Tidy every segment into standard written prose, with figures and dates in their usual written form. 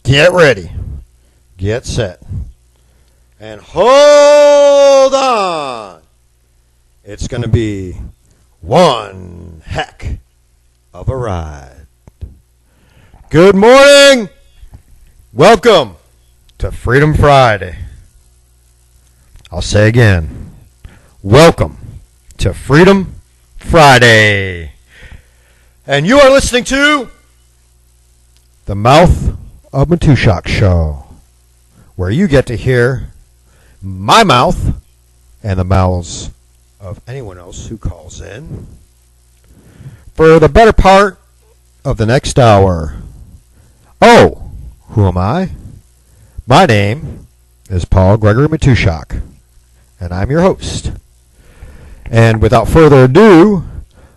Get ready, get set, and hold on. It's going to be one heck of a ride. Good morning. Welcome to Freedom Friday. I'll say again, welcome to Freedom Friday. And you are listening to the Mouth of Matuszak show, where you get to hear my mouth and the mouths of anyone else who calls in for the better part of the next hour. Oh, who am I? My name is Paul-Gregory Matuszak, and I'm your host. And without further ado,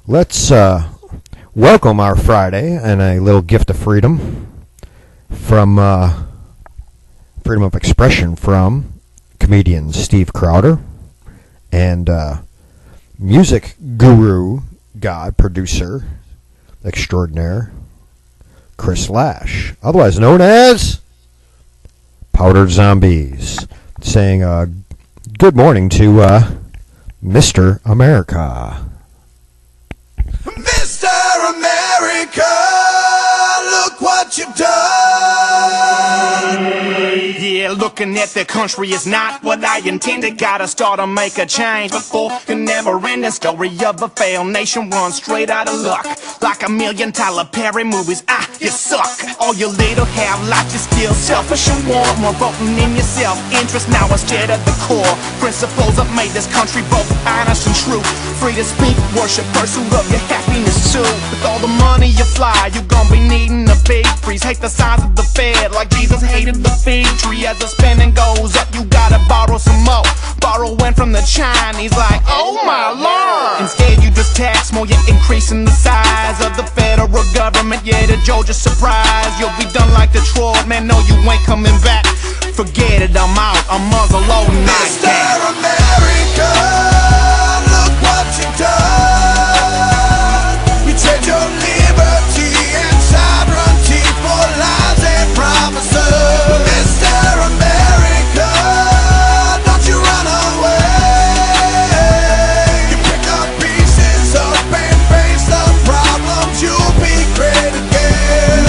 let's welcome our Friday and a little gift of freedom from freedom of expression from comedian Steve Crowder and music guru, god, producer extraordinaire Chris Lash, otherwise known as Powdered Zombies, saying good morning to Mr. America. Mr. America, look what you've done. Yeah, looking at the country is not what I intended. Gotta start to make a change before the never-ending story of a failed nation runs straight out of luck. Like $1 million Tyler Perry movies, you suck. All you little have life, you're still selfish and want more voting in your self-interest now instead of the core principles that made this country both honest and true. Free to speak, worship, pursuit of your happiness too. With all the money you fly, you gon' be needing a big freeze. Hate the size of the Fed like Jesus hated the fig tree. As the spending goes up, you gotta borrow some more. Borrowing from the Chinese like, oh my lord. Instead you just tax more, you're increasing the size of the federal government. Yeah, the Georgia surprise, you'll be done like Detroit. Man, no, you ain't coming back. Forget it, I'm out, I'm muzzle loading. Mr. America, look what you've done. You trade your liberty and sovereignty for lies and promises. Mr. America, don't you run away. You pick up pieces up and face the problems, you'll be great again.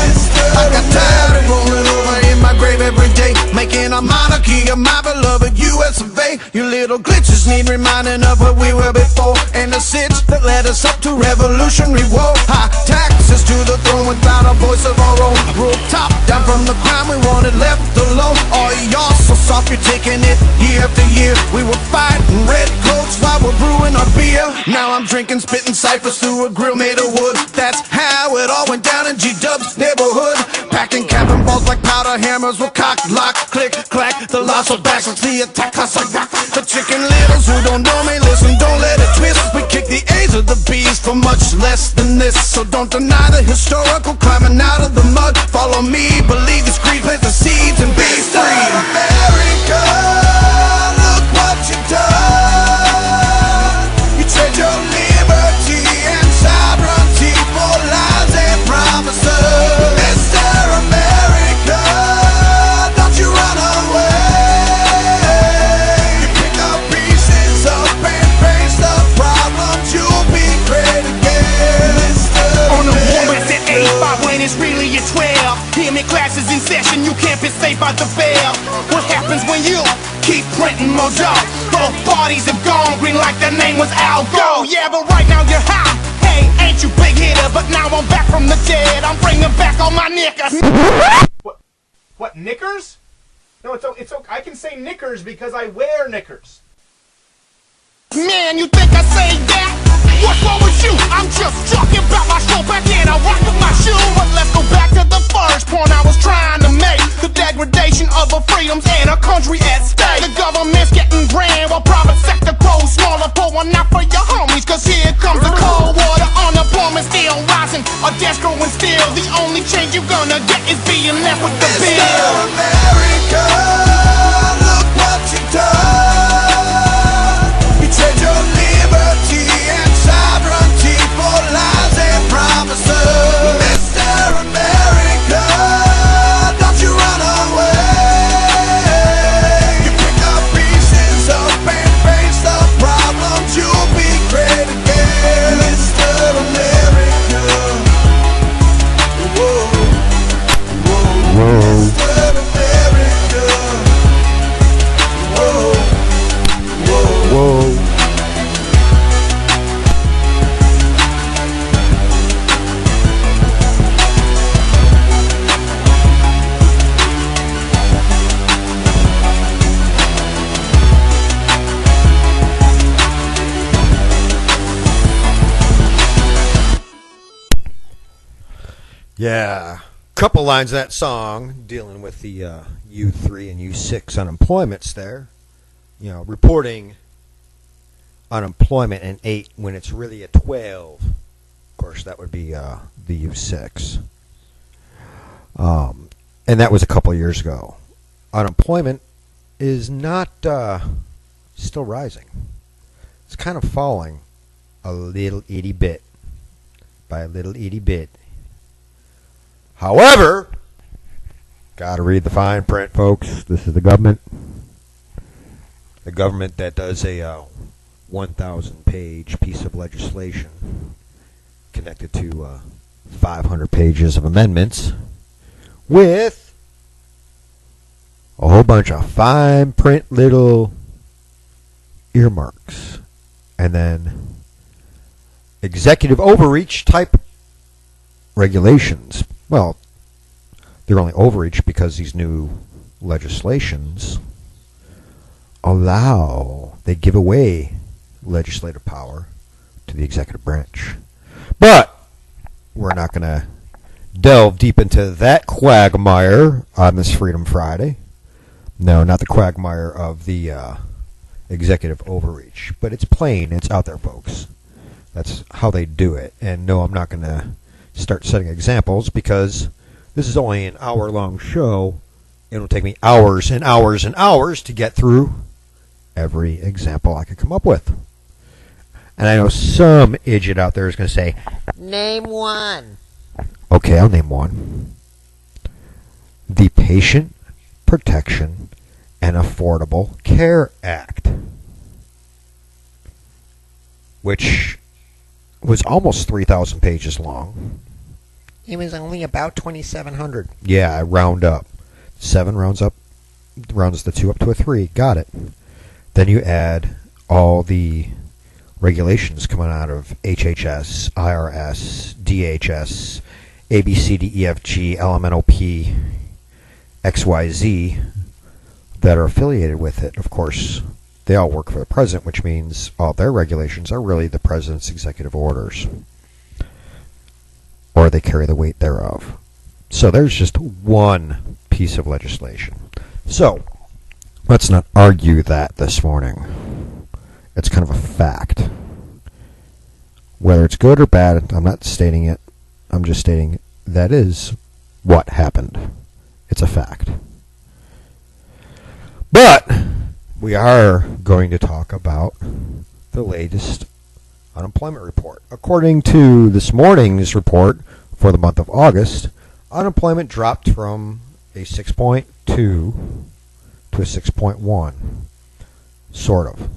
I got tired of rolling over in my grave every day, making a monarchy of my beloved US of A. You little glitches need reminding of what we were before, and the sits that led us up to revolutionary war. High taxes to the throne without a voice of our own. Rule top down from the crime we wanted left alone. Oh, y'all so soft, you're taking it year after year. We were fighting red coats while we're brewing our beer. Now I'm drinking, spitting ciphers through a grill made of wood. That's how it all went down in G-Dub's neighborhood. Packing cannon balls like powder hammers with cock, lock, click, clack. The loss of backs with the attack class like rock. The chicken littles who don't know me, listen, don't let it twist. We kick the A's of the B's for much less than this. So don't deny the historical climbing out of the mud. Follow me, believe this creed, plant the seeds and be free. America, look what you've done. You trade your liberty and sovereignty for lies and promises. Mr. America, don't you run away. You pick up pieces up and face the problems, you'll be great again. On the warrants at 8-5 when it's really at 12. Hear me, classes in session, you can't be safe by the bell. What happens when you keep printing more dough? Both parties have gone green like their name was Al Gore. Yeah, but right now you're high. Hey, ain't you big hitter? But now I'm back from the dead. I'm bringing back all my knickers. What, knickers? No, it's okay. I can say knickers because I wear knickers. Man, you think I say that? What's wrong with you? I'm just talking about my show back in. I rock with my shoe. But let's go back to the first point I was trying to make. The degradation of our freedoms and a country at stake. The government's getting grand while private sector grows smaller. Pour one out for your homies, cause here comes the cold water. Unemployment still rising, our debt's growing still. The only change you're gonna get is being left with the bill. Mr. America, look what you've done. You trade your liberty and sovereignty for lies and promises. Mr. America. Yeah. Couple lines of that song dealing with the U3 and U6 unemployments there. You know, reporting unemployment in 8 when it's really a 12. Of course, that would be the U6. And that was a couple of years ago. Unemployment is not still rising. It's kind of falling a little itty bit by a little itty bit. However, gotta read the fine print, folks. This is the government. The government that does a 1,000-page piece of legislation connected to 500 pages of amendments with a whole bunch of fine print little earmarks. And then executive overreach type regulations. Well, they're only overreach because these new legislations they give away legislative power to the executive branch. But we're not going to delve deep into that quagmire on this Freedom Friday. No, not the quagmire of the executive overreach. But it's plain. It's out there, folks. That's how they do it. And no, I'm not going to start setting examples because this is only an hour-long show. It'll take me hours and hours and hours to get through every example I could come up with. And I know some idiot out there is going to say, name one. Okay, I'll name one. The Patient Protection and Affordable Care Act, which was almost 3,000 pages long. It was only about 2,700. Yeah, I round up. 7 rounds the 2 up to a 3. Got it. Then you add all the regulations coming out of HHS, IRS, DHS, ABCDEFG, LMNOP, XYZ that are affiliated with it. Of course, they all work for the president, which means all their regulations are really the president's executive orders, or they carry the weight thereof. So there's just one piece of legislation. So let's not argue that this morning. It's kind of a fact. Whether it's good or bad, I'm not stating it. I'm just stating that is what happened. It's a fact. But we are going to talk about the latest unemployment report. According to this morning's report for the month of August, unemployment dropped from a 6.2 to a 6.1. Sort of.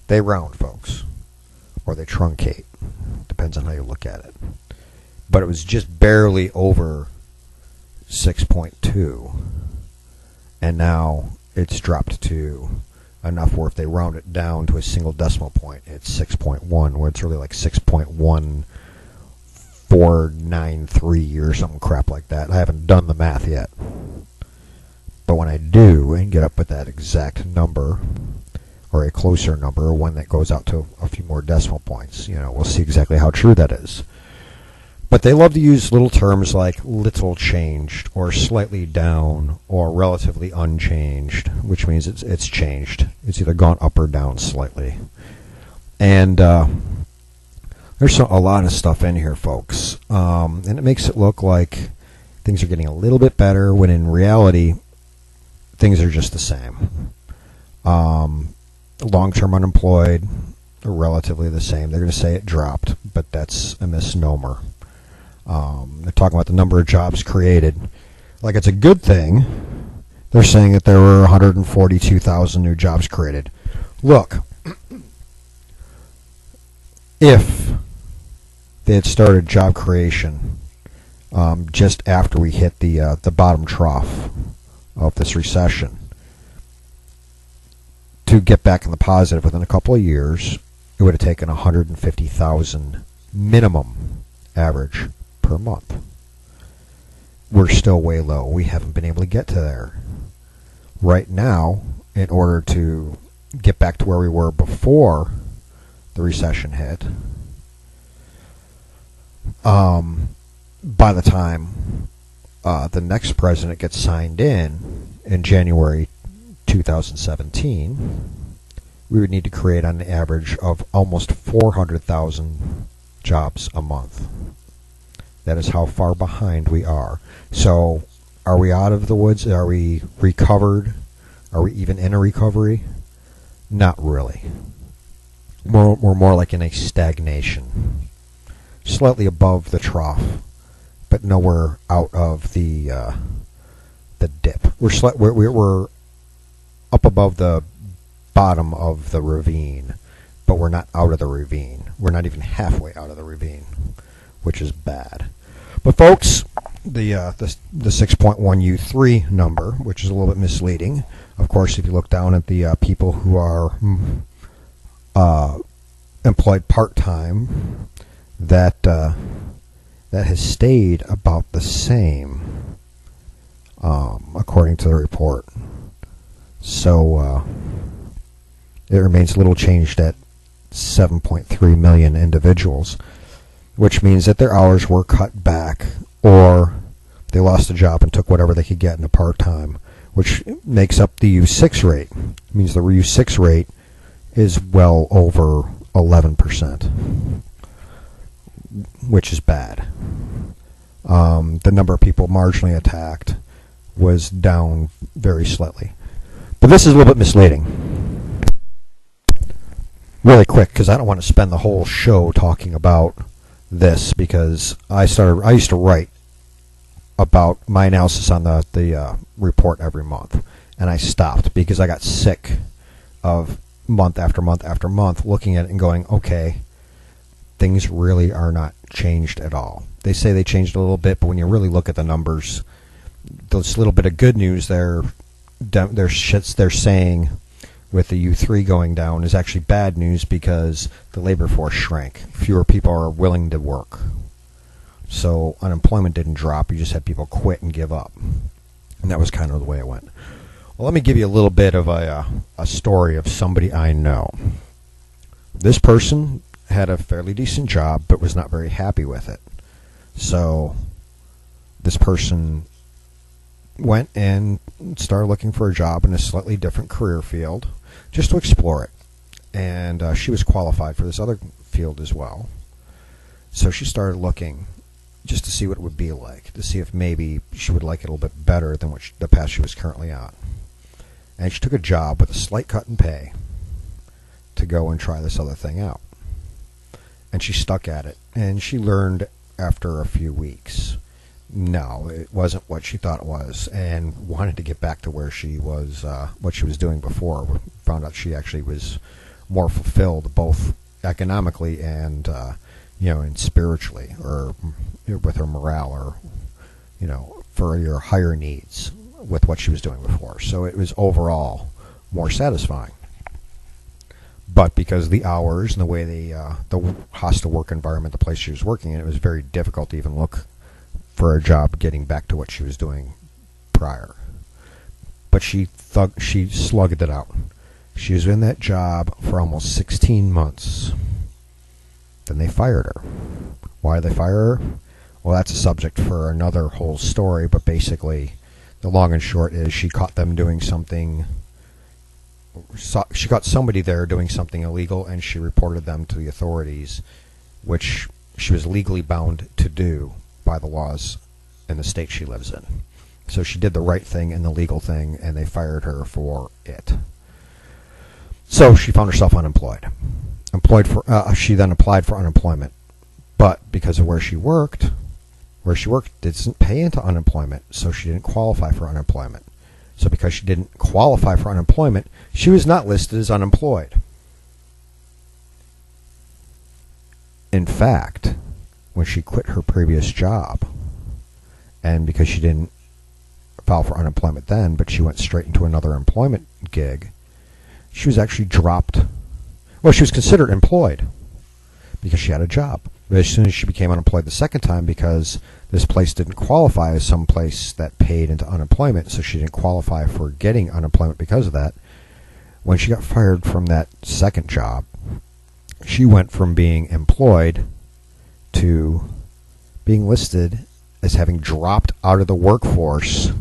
They round, folks. Or they truncate. Depends on how you look at it. But it was just barely over 6.2. And now it's dropped to enough where if they round it down to a single decimal point, it's 6.1, where it's really like 6.1493 or something crap like that. I haven't done the math yet. But when I do and get up with that exact number, or a closer number, or one that goes out to a few more decimal points, we'll see exactly how true that is. But they love to use little terms like little changed, or slightly down, or relatively unchanged, which means it's changed. It's either gone up or down slightly. And there's a lot of stuff in here, folks. And it makes it look like things are getting a little bit better, when in reality, things are just the same. Long-term unemployed are relatively the same. They're going to say it dropped, but that's a misnomer. They're talking about the number of jobs created like it's a good thing. They're saying that there were 142,000 new jobs created. Look, if they had started job creation just after we hit the bottom trough of this recession, to get back in the positive within a couple of years, it would have taken 150,000 minimum average per month. We're still way low. We haven't been able to get to there. Right now, in order to get back to where we were before the recession hit, by the time the next president gets signed in January 2017, we would need to create on an average of almost 400,000 jobs a month. That is how far behind we are. So, are we out of the woods? Are we recovered? Are we even in a recovery? Not really. We're more like in a stagnation. Slightly above the trough, but nowhere out of the dip. We're up above the bottom of the ravine, but we're not out of the ravine. We're not even halfway out of the ravine, which is bad. But folks, the 6.1 U3 number, which is a little bit misleading. Of course, if you look down at the people who are employed part-time, that has stayed about the same, according to the report. So it remains little changed at 7.3 million individuals, which means that their hours were cut back, or they lost a job and took whatever they could get in a part-time, which makes up the U6 rate. It means the U6 rate is well over 11%, which is bad. The number of people marginally attacked was down very slightly. But this is a little bit misleading. Really quick, because I don't want to spend the whole show talking about this, because I used to write about my analysis on the report every month, and I stopped because I got sick of month after month after month looking at it and going, okay, things really are not changed at all. They say they changed a little bit, but when you really look at the numbers, this little bit of good news they're saying with the U3 going down is actually bad news, because the labor force shrank. Fewer people are willing to work. So unemployment didn't drop. You just had people quit and give up. And that was kind of the way it went. Well, let me give you a little bit of a story of somebody I know. This person had a fairly decent job, but was not very happy with it. So this person went and started looking for a job in a slightly different career field, just to explore it. And she was qualified for this other field as well. So she started looking just to see what it would be like, to see if maybe she would like it a little bit better than the path she was currently on. And she took a job with a slight cut in pay to go and try this other thing out. And she stuck at it. And she learned after a few weeks, no, it wasn't what she thought it was, and wanted to get back to where she was, what she was doing before. Found out she actually was more fulfilled, both economically and and spiritually, or with her morale, or for your higher needs with what she was doing before. So it was overall more satisfying. But because of the hours and the way the hostile work environment, the place she was working in, it was very difficult to even look for a job getting back to what she was doing prior. But she slugged it out. She was in that job for almost 16 months. Then they fired her. Why did they fire her? Well, that's a subject for another whole story, but basically the long and short is she caught them doing something. She caught somebody there doing something illegal, and she reported them to the authorities, which she was legally bound to do by the laws in the state she lives in. So she did the right thing and the legal thing, and they fired her for it. So she found herself unemployed. She then applied for unemployment, but because of where she worked didn't pay into unemployment, so she didn't qualify for unemployment. So because she didn't qualify for unemployment, she was not listed as unemployed. In fact, when she quit her previous job, and because she didn't file for unemployment then, but she went straight into another employment gig, she was actually dropped. Well, she was considered employed because she had a job. But as soon as she became unemployed the second time, because this place didn't qualify as some place that paid into unemployment, so she didn't qualify for getting unemployment because of that, when she got fired from that second job, she went from being employed to being listed as having dropped out of the workforce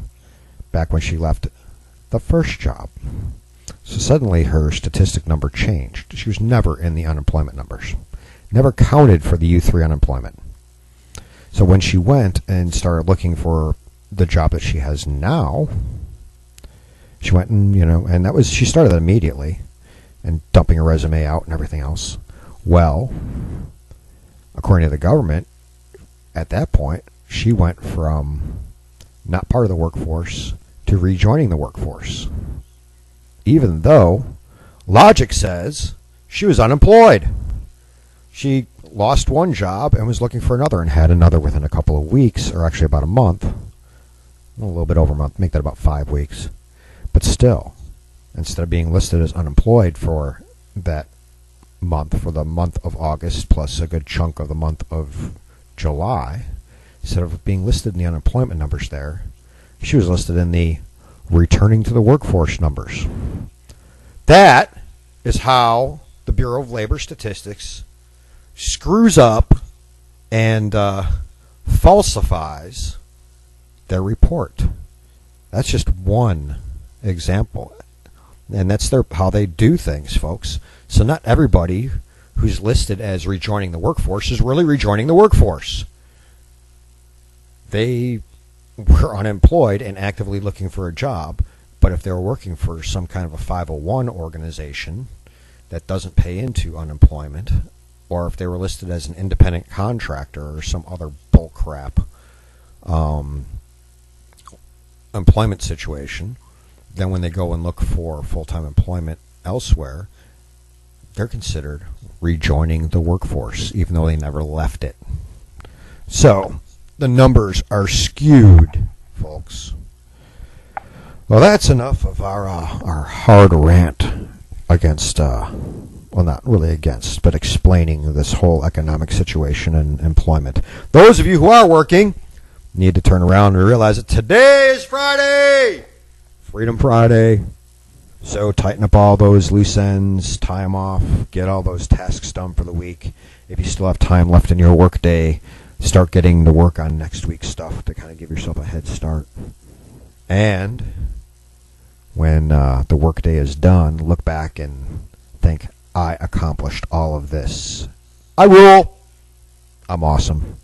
back when she left the first job. So suddenly her statistic number changed. She was never in the unemployment numbers, never counted for the U3 unemployment. So when she went and started looking for the job that she has now, she went and, and that was, she started that immediately and dumping her resume out and everything else. Well, according to the government, at that point, she went from not part of the workforce to rejoining the workforce, even though logic says she was unemployed. She lost one job and was looking for another and had another within a couple of weeks, or actually about a month. A little bit over a month, make that about 5 weeks. But still, instead of being listed as unemployed for that month, for the month of August plus a good chunk of the month of July, instead of being listed in the unemployment numbers there, she was listed in the returning to the workforce numbers. That is how the Bureau of Labor Statistics screws up and falsifies their report. That's just one example. And that's how they do things, folks. So not everybody who's listed as rejoining the workforce is really rejoining the workforce. They were unemployed and actively looking for a job, but if they were working for some kind of a 501 organization that doesn't pay into unemployment, or if they were listed as an independent contractor or some other bullcrap employment situation, then when they go and look for full-time employment elsewhere, they're considered rejoining the workforce, even though they never left it. So the numbers are skewed, folks. Well, that's enough of our hard rant against, well, not really against, but explaining this whole economic situation and employment. Those of you who are working need to turn around and realize that today is Friday, Freedom Friday. So tighten up all those loose ends, tie them off, get all those tasks done for the week. If you still have time left in your work day, start getting to work on next week's stuff to kind of give yourself a head start. And when the work day is done, look back and think, I accomplished all of this. I rule. I'm awesome.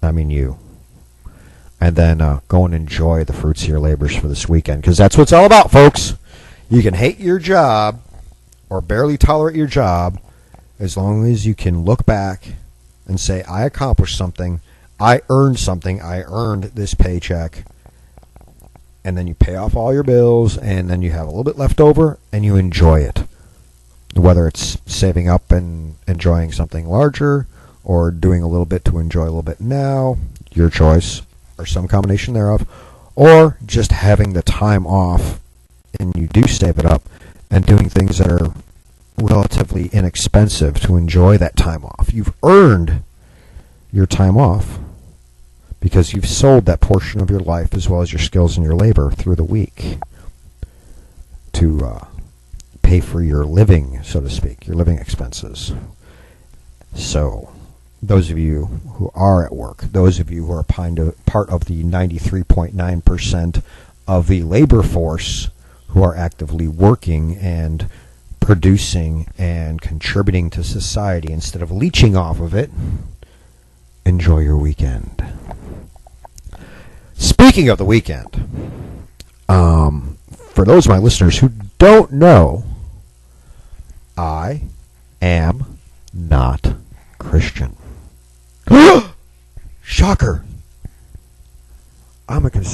I mean you. And then go and enjoy the fruits of your labors for this weekend, because that's what it's all about, folks. You can hate your job or barely tolerate your job as long as you can look back and say, I accomplished something, I earned something, I earned this paycheck, and then you pay off all your bills, and then you have a little bit left over, and you enjoy it. Whether it's saving up and enjoying something larger, or doing a little bit to enjoy a little bit now, your choice, or some combination thereof, or just having the time off, and you do save it up, and doing things that are relatively inexpensive to enjoy that time off. You've earned your time off because you've sold that portion of your life as well as your skills and your labor through the week to pay for your living, so to speak, your living expenses. So those of you who are at work, those of you who are part of the 93.9% of the labor force who are actively working and producing and contributing to society instead of leeching off of it, enjoy your weekend. Speaking of the weekend, for those of my listeners who don't know, I am not Christian. Shocker. I'm a